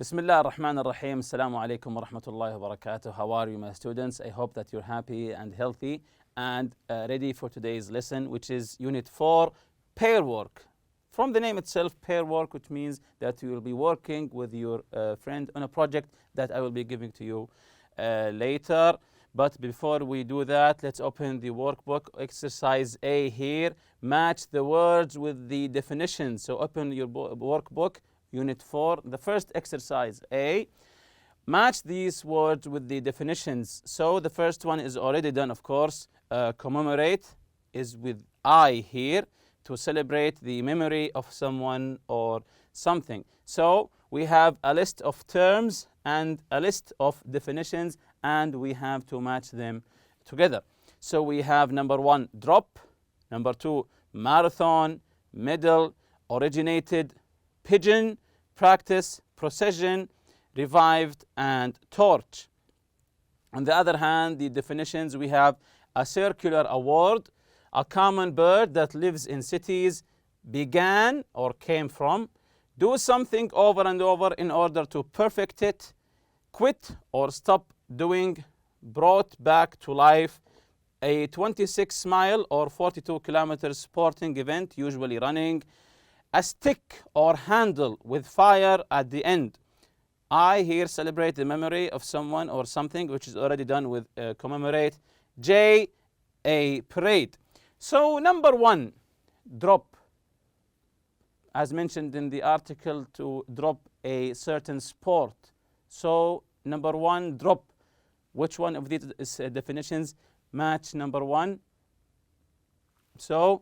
Bismillah ar-Rahman ar-Rahim. Assalamu alaikum wa rahmatullahi wa barakatuh. How are you, my students? I hope that you're happy and healthy and ready for today's lesson, which is Unit 4, pair work. From the name itself, pair work, which means that you will be working with your friend on a project that I will be giving to you later. But before we do that, let's open the workbook. Exercise A here. Match the words with the definitions. So open your workbook. Unit 4, the first exercise, A. Match these words with the definitions. So the first one is already done, of course. Commemorate is with I here, to celebrate the memory of someone or something. So we have a list of terms and a list of definitions, and we have to match them together. So we have number 1, drop. Number 2, marathon, middle, originated, pigeon, practice, procession, revived, and torch. On the other hand, the definitions, we have a circular award, a common bird that lives in cities, began or came from, do something over and over in order to perfect it, quit or stop doing, brought back to life, a 26-mile or 42-kilometer sporting event, usually running, a stick or handle with fire at the end. I here celebrate the memory of someone or something, which is already done with commemorate. J, a parade. So number 1, drop. As mentioned in the article, to drop a certain sport. So number 1, drop. Which one of these definitions match number 1? So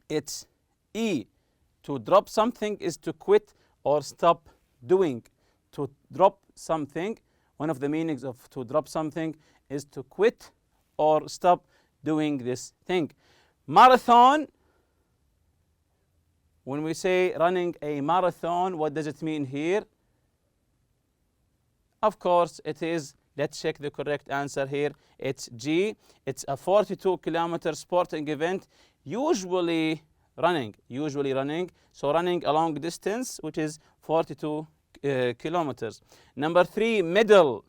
it's E. To drop something is to quit or stop doing. To drop something, one of the meanings of to drop something is to quit or stop doing this thing. Marathon, when we say running a marathon, what does it mean here? Of course, it is, let's check the correct answer here. It's G. It's a 42-kilometer sporting event, usually running. So running a long distance, which is 42 kilometers. Number 3, middle.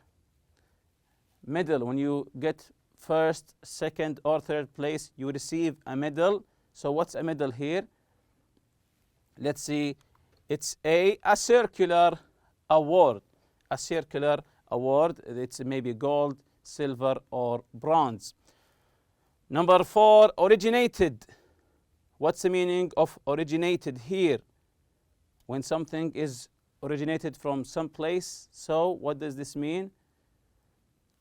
When you get first, second, or third place, you receive a medal. So what's a medal here? Let's see. It's a circular award. A circular award. It's maybe gold, silver, or bronze. Number 4, originated. What's the meaning of originated here? When something is originated from some place. So what does this mean?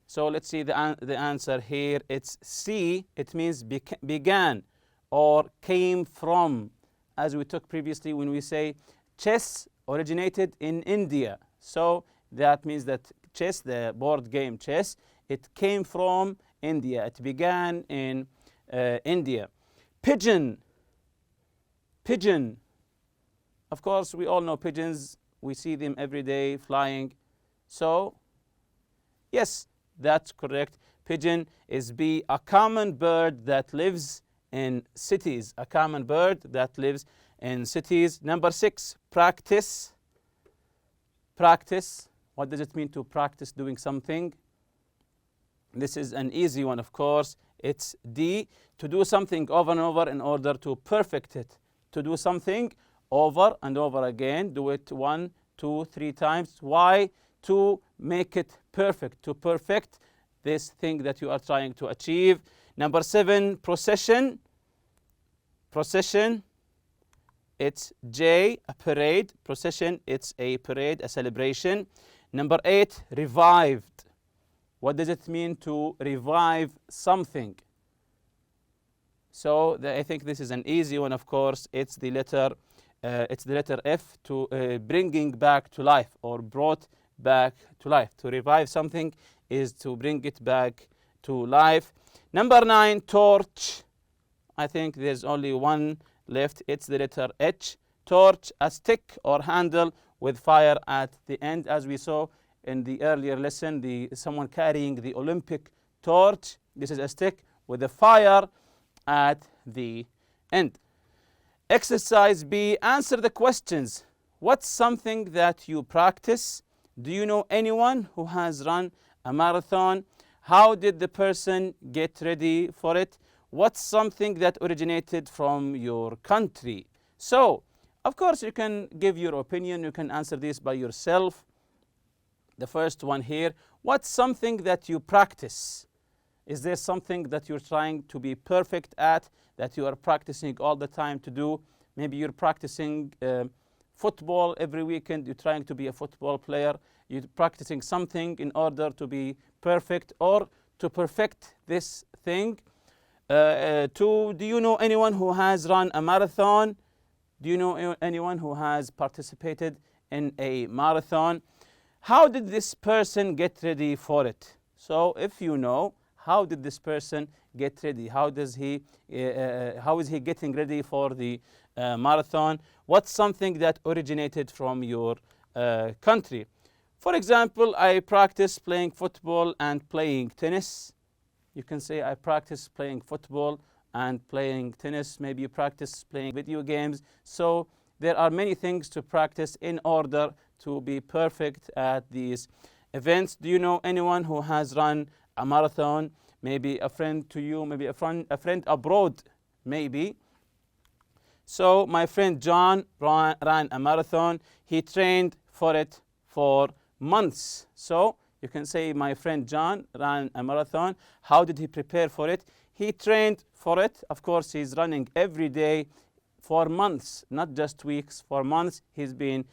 So let's see the answer here. It's C. It means began or came from. As we took previously when we say chess originated in India. So that means that chess, the board game chess, it came from India. It began in India. Pigeon. Of course, we all know pigeons. We see them every day flying. So, yes, that's correct. Pigeon is B, a common bird that lives in cities. A common bird that lives in cities. Number 6, practice. What does it mean to practice doing something? This is an easy one, of course. It's D, to do something over and over in order to perfect it. To do something over and over again. Do it 1, 2, 3 times. Why? To make it perfect. To perfect this thing that you are trying to achieve. Number 7, procession. It's J, a parade. Procession, it's a parade, a celebration. Number 8, revived. What does it mean to revive something? So I think this is an easy one, of course. It's the letter F, to bringing back to life or brought back to life. To revive something is to bring it back to life. Number 9, torch. I think there's only one left. It's the letter H. Torch, a stick or handle with fire at the end. As we saw in the earlier lesson, someone carrying the Olympic torch. This is a stick with a fire at the end. Exercise B, answer the questions. What's something that you practice? Do you know anyone who has run a marathon? How did the person get ready for it? What's something that originated from your country? So, of course, you can give your opinion. You can answer this by yourself. The first one here, what's something that you practice? Is there something that you're trying to be perfect at, that you are practicing all the time to do? Maybe you're practicing football every weekend. You're trying to be a football player. You're practicing something in order to be perfect or to perfect this thing. Do you know anyone who has run a marathon? Do you know anyone who has participated in a marathon? How did this person get ready for it? So if you know, how did this person get ready? How is he getting ready for the marathon? What's something that originated from your country? For example, I practice playing football and playing tennis. You can say I practice playing football and playing tennis. Maybe you practice playing video games. So there are many things to practice in order to be perfect at these events. Do you know anyone who has run a marathon? Maybe a friend to you, maybe a friend abroad, maybe. So my friend John ran a marathon. He trained for it for months. So you can say my friend John ran a marathon. How did he prepare for it? He trained for it. Of course, he's running every day for months, not just weeks, for months. He's been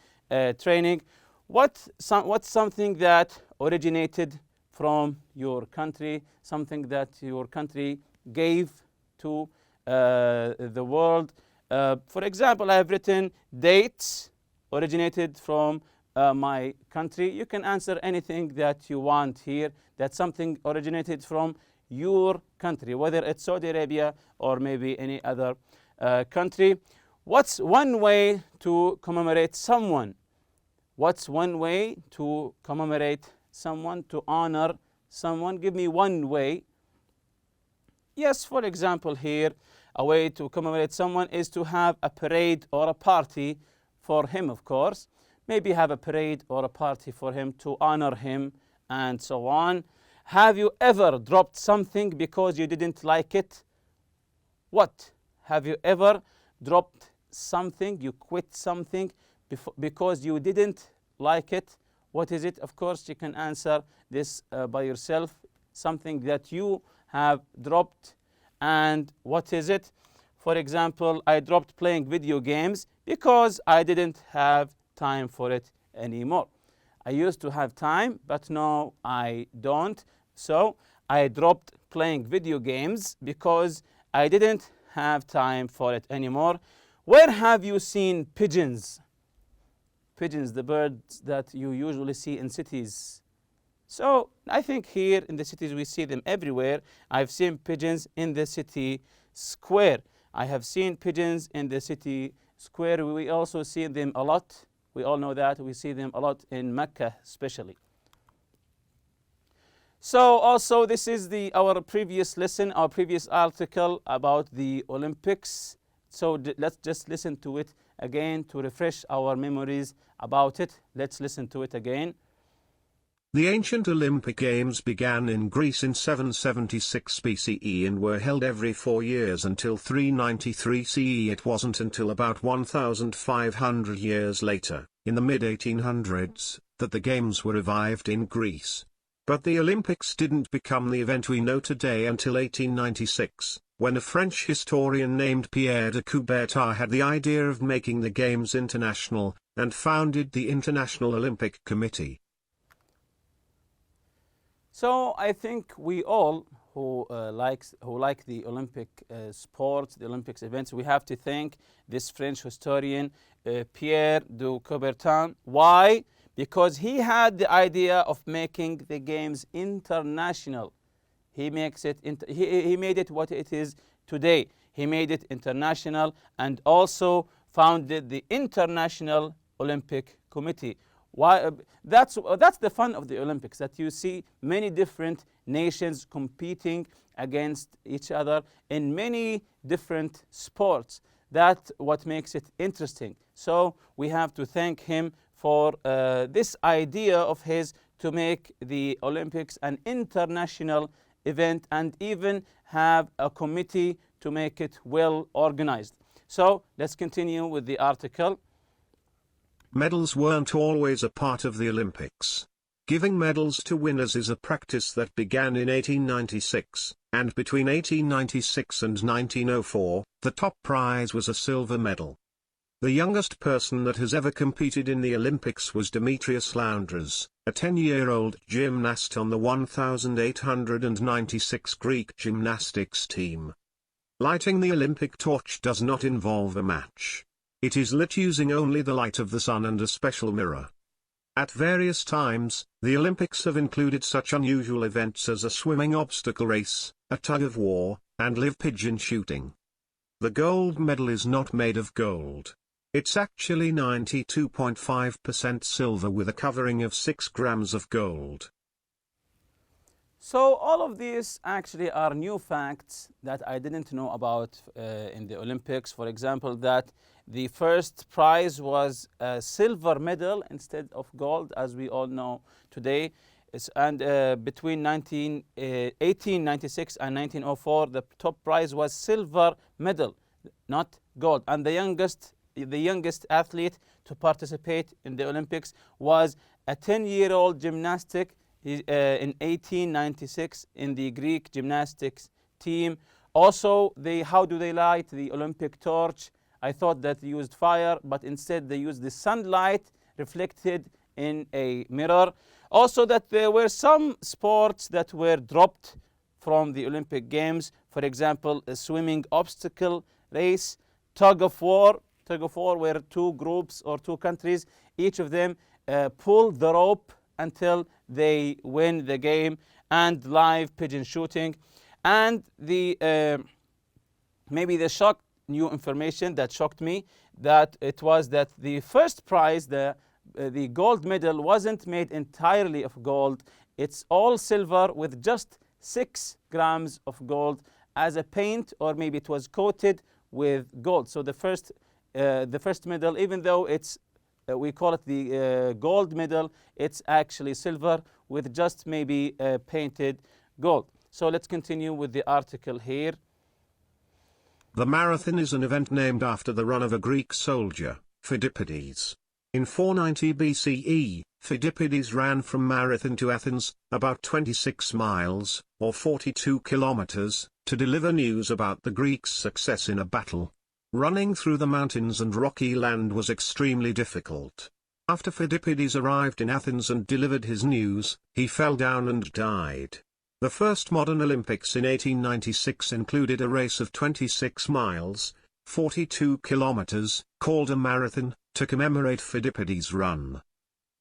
training. What's something that originated from your country, something that your country gave to the world? For example, I have written dates originated from my country. You can answer anything that you want here, that something originated from your country, whether it's Saudi Arabia or maybe any other country. What's one way to commemorate someone? What's one way to commemorate someone, to honor someone? Give me one way. Yes, for example here, a way to commemorate someone is to have a parade or a party for him, of course. Maybe have a parade or a party for him to honor him and so on. Have you ever dropped something because you didn't like it? What? Have you ever dropped something, you quit something because you didn't like it? What is it? Of course, you can answer this by yourself. Something that you have dropped. And what is it? For example, I dropped playing video games because I didn't have time for it anymore. I used to have time, but now I don't. So I dropped playing video games because I didn't have time for it anymore. Where have you seen pigeons? Pigeons, the birds that you usually see in cities. So I think here in the cities we see them everywhere. I've seen pigeons in the city square. I have seen pigeons in the city square. We also see them a lot. We all know that. We see them a lot in Mecca especially. So also this is our previous lesson, our previous article about the Olympics. So let's just listen to it again to refresh our memories about it. Let's listen to it again. The ancient Olympic Games began in Greece in 776 BCE and were held every 4 years until 393 CE. It wasn't until about 1,500 years later, in the mid-1800s, that the Games were revived in Greece. But the Olympics didn't become the event we know today until 1896, when a French historian named Pierre de Coubertin had the idea of making the Games international, and founded the International Olympic Committee. So I think we all who like the Olympic sports, the Olympics events, we have to thank this French historian Pierre de Coubertin. Why? Because he had the idea of making the games international. He made it what it is today. He made it international and also founded the International Olympic Committee. Why? That's the fun of the Olympics, that you see many different nations competing against each other in many different sports. That's what makes it interesting. So we have to thank him for this idea of his to make the Olympics an international event and even have a committee to make it well organized. So let's continue with the article. Medals weren't always a part of the Olympics. Giving medals to winners is a practice that began in 1896, and between 1896 and 1904, the top prize was a silver medal. The youngest person that has ever competed in the Olympics was Demetrius Loundras, a 10-year-old gymnast on the 1896 Greek gymnastics team. Lighting the Olympic torch does not involve a match. It is lit using only the light of the sun and a special mirror. At various times, the Olympics have included such unusual events as a swimming obstacle race, a tug-of-war, and live pigeon shooting. The gold medal is not made of gold. It's actually 92.5% silver with a covering of 6 grams of gold. So all of these actually are new facts that I didn't know about in the Olympics. For example, that the first prize was a silver medal instead of gold, as we all know today. And between 1896 and 1904, the top prize was silver medal, not gold. And the youngest athlete to participate in the Olympics was a 10-year-old gymnastic in 1896 in the Greek gymnastics team. Also, how do they light the Olympic torch? I thought that they used fire, but instead they used the sunlight reflected in a mirror. Also, that there were some sports that were dropped from the Olympic Games. For example, a swimming obstacle race, tug of war where two groups or two countries, each of them pull the rope until they win the game, and live pigeon shooting. And maybe the new information that shocked me, that it was that the first prize, the gold medal, wasn't made entirely of gold. It's all silver with just 6 grams of gold as a paint, or maybe it was coated with gold. So the first medal, even though it's we call it the gold medal, it's actually silver with just maybe painted gold. So let's continue with the article here. The marathon is an event named after the run of a Greek soldier, Phidippides. In 490 BCE, Phidippides ran from Marathon to Athens, about 26 miles, or 42 kilometers, to deliver news about the Greeks' success in a battle. Running through the mountains and rocky land was extremely difficult. After Phidippides arrived in Athens and delivered his news, he fell down and died. The first modern Olympics in 1896 included a race of 26 miles, 42 kilometers, called a marathon, to commemorate Phidippides' run.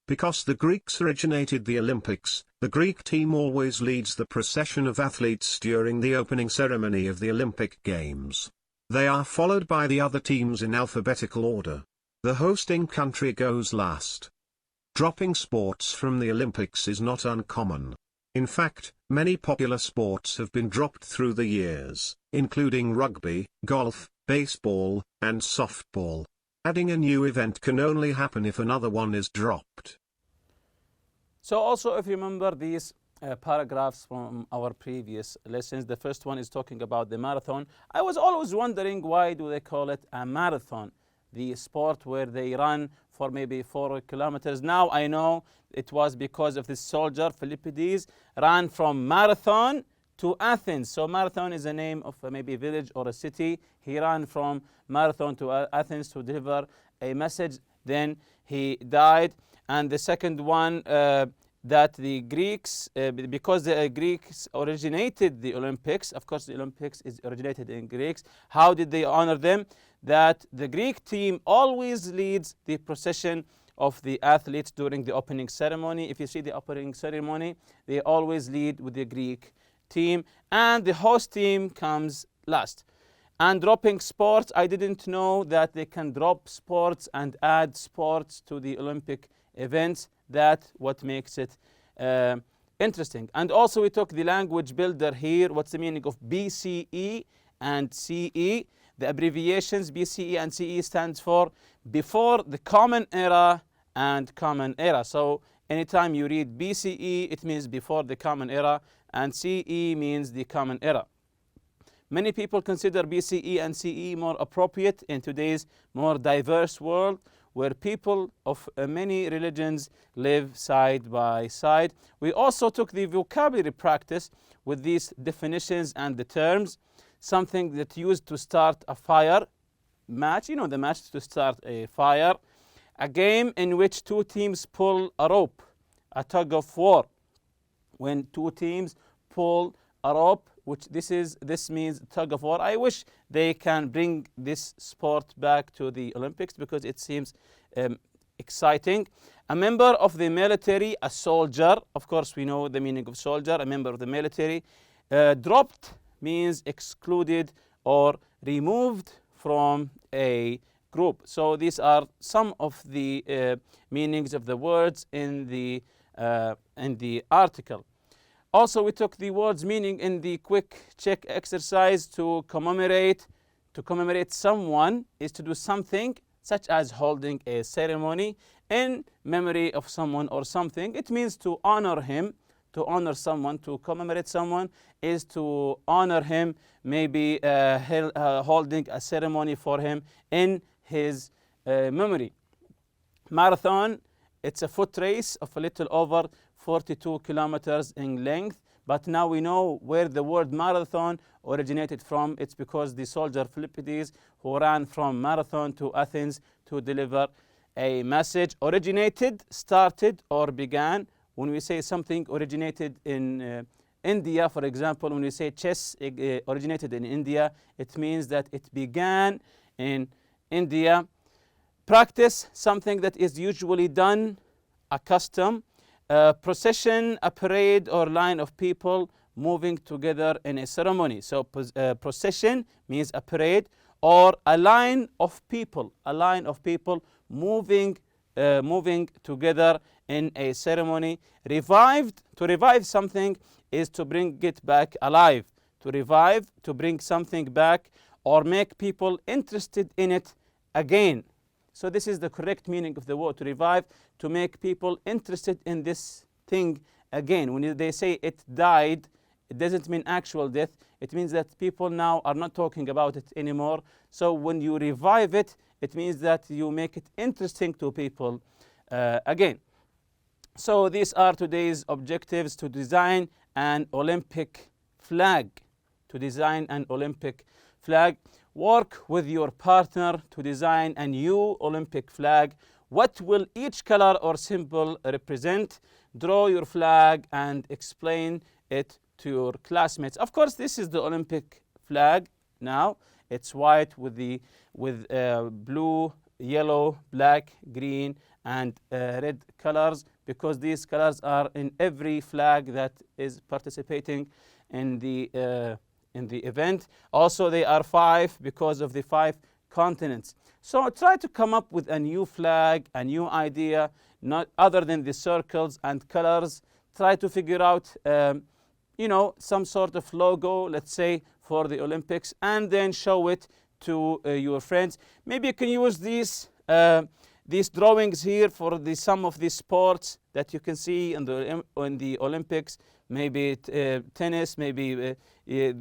Because the Greeks originated the Olympics, the Greek team always leads the procession of athletes during the opening ceremony of the Olympic Games. They are followed by the other teams in alphabetical order. The hosting country goes last. Dropping sports from the Olympics is not uncommon. In fact, many popular sports have been dropped through the years, including rugby, golf, baseball, and softball. Adding a new event can only happen if another one is dropped. So also, if you remember these paragraphs from our previous lessons, the first one is talking about the marathon. I was always wondering, why do they call it a marathon? The sport where they run for maybe 4 kilometers. Now I know it was because of this soldier, Philippides, ran from Marathon to Athens. So Marathon is a name of maybe a village or a city. He ran from Marathon to Athens to deliver a message. Then he died. And the second one, that the Greeks, because the Greeks originated the Olympics, of course the Olympics is originated in Greeks. How did they honor them? That the Greek team always leads the procession of the athletes during the opening ceremony. If you see the opening ceremony, they always lead with the Greek team, and the host team comes last. And dropping sports, I didn't know that they can drop sports and add sports to the Olympic events. That's what makes it interesting. And also we took the language builder here. What's the meaning of BCE and CE? The abbreviations BCE and CE stands for before the Common Era and Common Era. So anytime you read BCE, it means before the Common Era, and CE means the Common Era. Many people consider BCE and CE more appropriate in today's more diverse world, where people of many religions live side by side. We also took the vocabulary practice with these definitions and the terms. Something that used to start a fire match, you know, the match to start a fire. A game in which two teams pull a rope, a tug of war. When two teams pull a rope, which this means tug of war. I wish they can bring this sport back to the Olympics because it seems exciting. A member of the military, a soldier. Of course, we know the meaning of soldier, a member of the military. Dropped means excluded or removed from a group. So these are some of the meanings of the words in the article. Also, we took the words meaning in the quick check exercise. To commemorate someone is to do something such as holding a ceremony in memory of someone or something. It means to honor him, to honor someone. To commemorate someone is to honor him, maybe holding a ceremony for him in his memory. Marathon, it's a foot race of a little over 42 kilometers in length. But now we know where the word marathon originated from. It's because the soldier Philippides, who ran from Marathon to Athens to deliver a message, originated, started, or began. When we say something originated in India, for example, when we say chess originated in India, it means that it began in India. Practice, something that is usually done, a custom. Procession, a parade or line of people moving together in a ceremony. So procession means a parade or a line of people moving together in a ceremony. Revived, to revive something is to bring it back alive. To revive, to bring something back or make people interested in it again. So this is the correct meaning of the word, to revive, to make people interested in this thing again. When they say it died, it doesn't mean actual death. It means that people now are not talking about it anymore. So when you revive it, it means that you make it interesting to people again. So these are today's objectives: to design an Olympic flag. To design an Olympic flag. Work with your partner to design a new Olympic flag. What will each color or symbol represent? Draw your flag and explain it to your classmates. Of course, this is the Olympic flag now. It's white with blue, yellow, black, green, and red colors, because these colors are in every flag that is participating in the event. Also, they are 5 because of the 5 continents. So try to come up with a new flag, a new idea, not other than the circles and colors. Try to figure out, some sort of logo, let's say, for the Olympics, and then show it to your friends. Maybe you can use these drawings here for some of the sports that you can see in the Olympics. Maybe tennis, maybe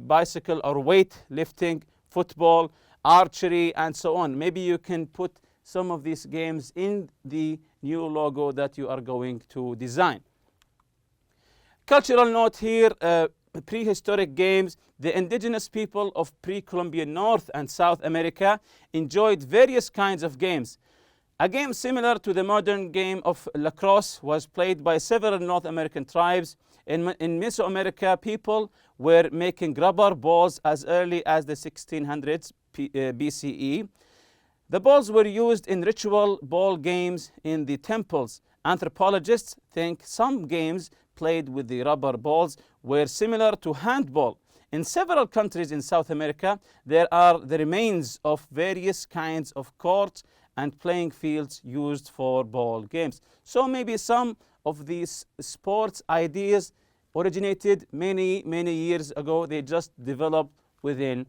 bicycle or weight lifting, football, archery, and so on. Maybe you can put some of these games in the new logo that you are going to design. Cultural note here, prehistoric games. The indigenous people of pre-Columbian North and South America enjoyed various kinds of games. A game similar to the modern game of lacrosse was played by several North American tribes. In Mesoamerica, people were making rubber balls as early as the 1600s BCE. The balls were used in ritual ball games in the temples. Anthropologists think some games played with the rubber balls were similar to handball. In several countries in South America, there are the remains of various kinds of courts and playing fields used for ball games. So maybe some of these sports ideas originated many years ago. They just developed within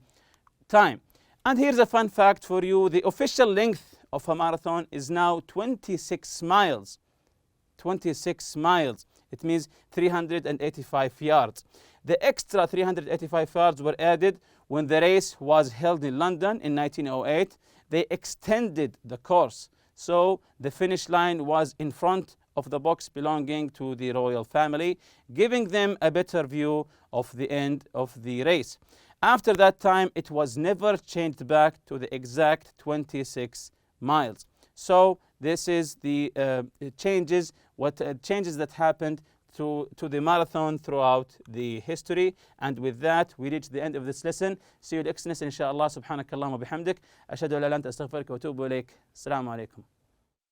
time. And here's a fun fact for you. The official length of a marathon is now 26 miles. 26 miles. It means 385 yards. The extra 385 yards were added when the race was held in London in 1908. They extended the course, so the finish line was in front of the box belonging to the royal family, giving them a better view of the end of the race. After that time, it was never changed back to the exact 26 miles. So this is the changes that happened to the marathon throughout the history. And with that, we reach the end of this lesson. See you next lesson, inshallah. Subhanakallahumma bihamdik. Ashhadu an la ilaha illa anta astaghfiruka wa atubu ilayk. Assalamu alaikum.